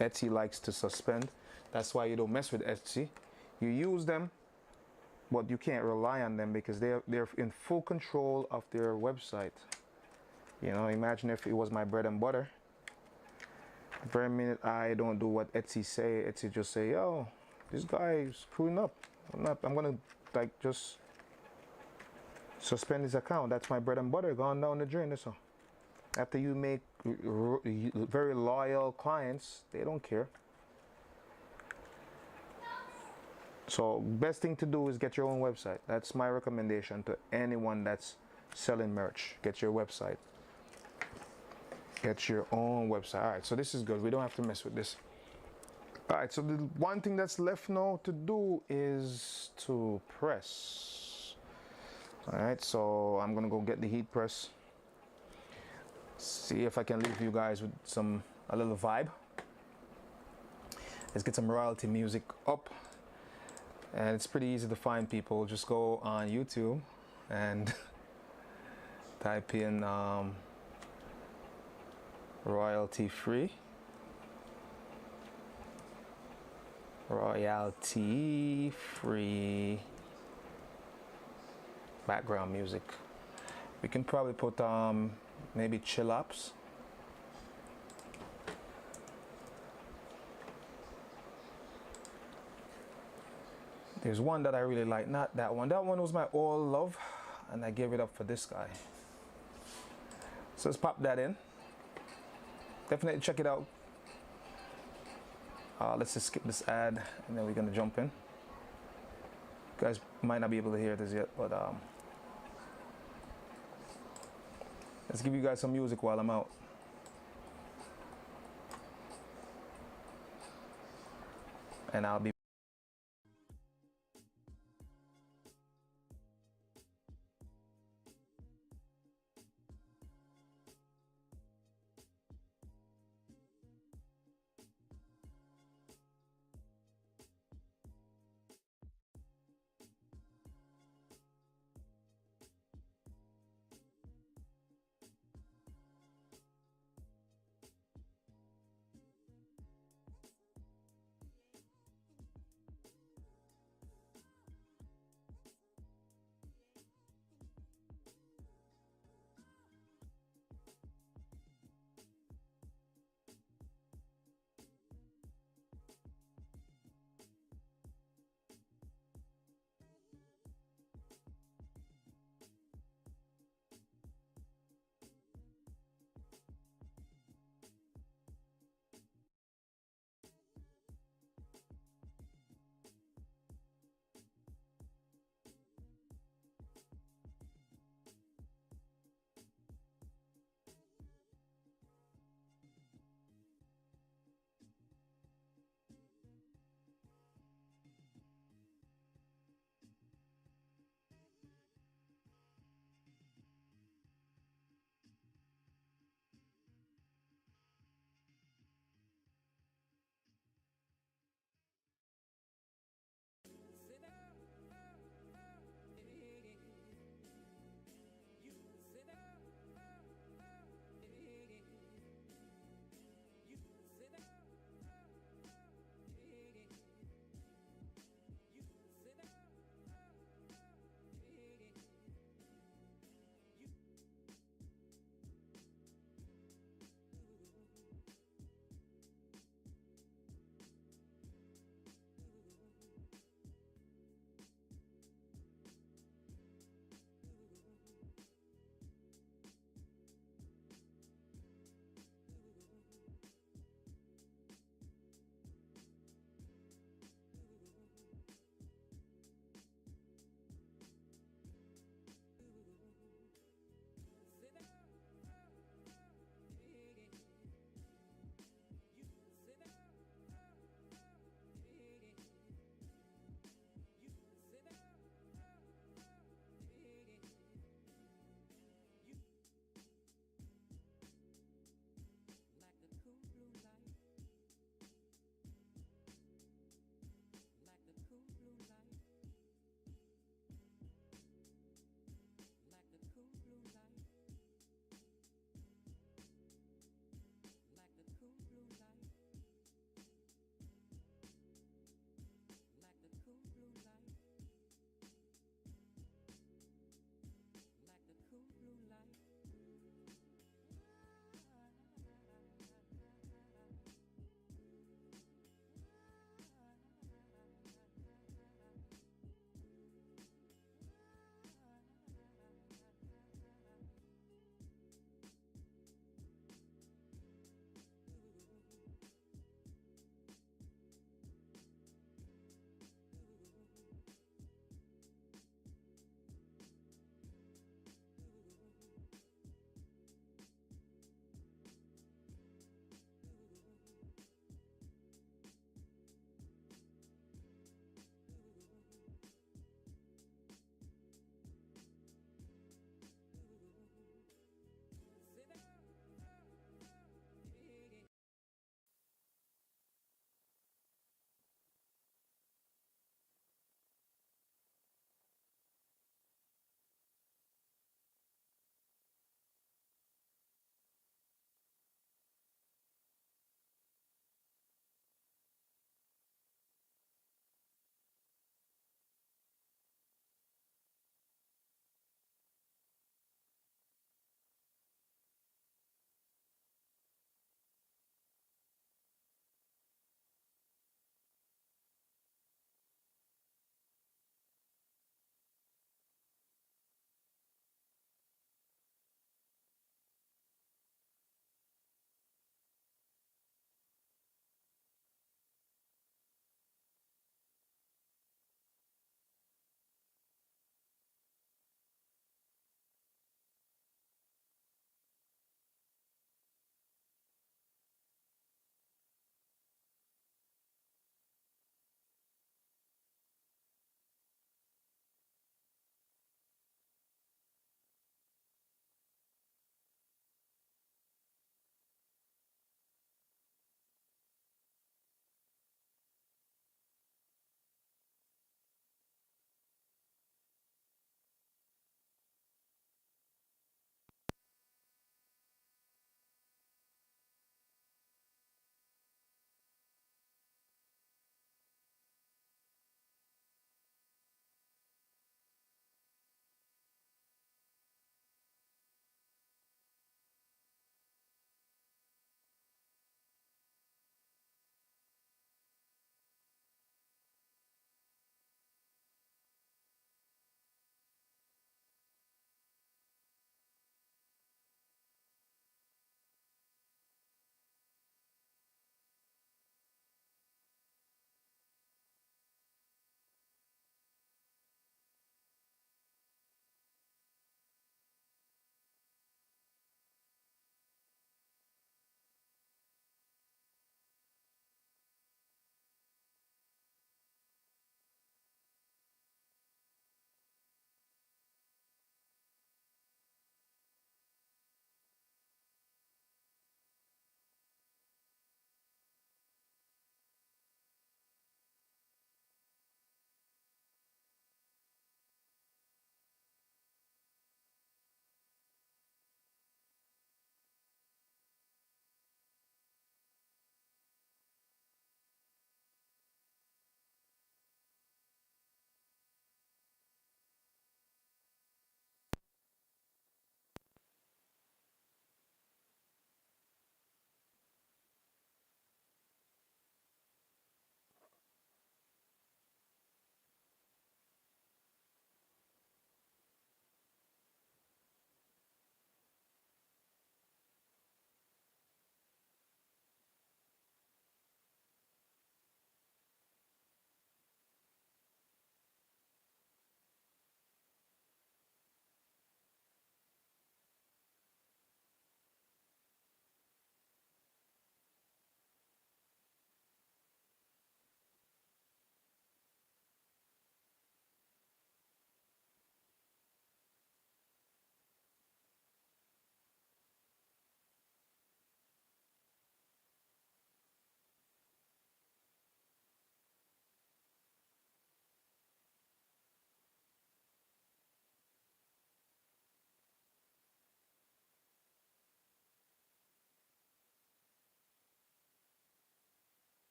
Etsy likes to suspend. That's why you don't mess with Etsy. You use them, but you can't rely on them because they're in full control of their website. You know, imagine if it was my bread and butter. The very minute I don't do what Etsy say, Etsy just say, yo, this guy is screwing up. I'm gonna like just suspend his account. That's my bread and butter gone down the drain. That's all. After you make very loyal clients, they don't care. So best thing to do is get your own website. That's my recommendation to anyone that's selling merch. Get your website. Get your own website. All right, so this is good. We don't have to mess with this. All right, so the one thing that's left now to do is to press. All right, so I'm gonna go get the heat press. See if I can leave you guys with a little vibe. Let's get some royalty music up. And it's pretty easy to find, people. Just go on YouTube and type in royalty free. royalty free background music. We can probably put maybe chill ups. There's one that I really like, not that one. That one was my all love, and I gave it up for this guy. So let's pop that in. Definitely check it out. Let's just skip this ad, and then we're gonna jump in. You guys might not be able to hear this yet, but let's give you guys some music while I'm out. And I'll be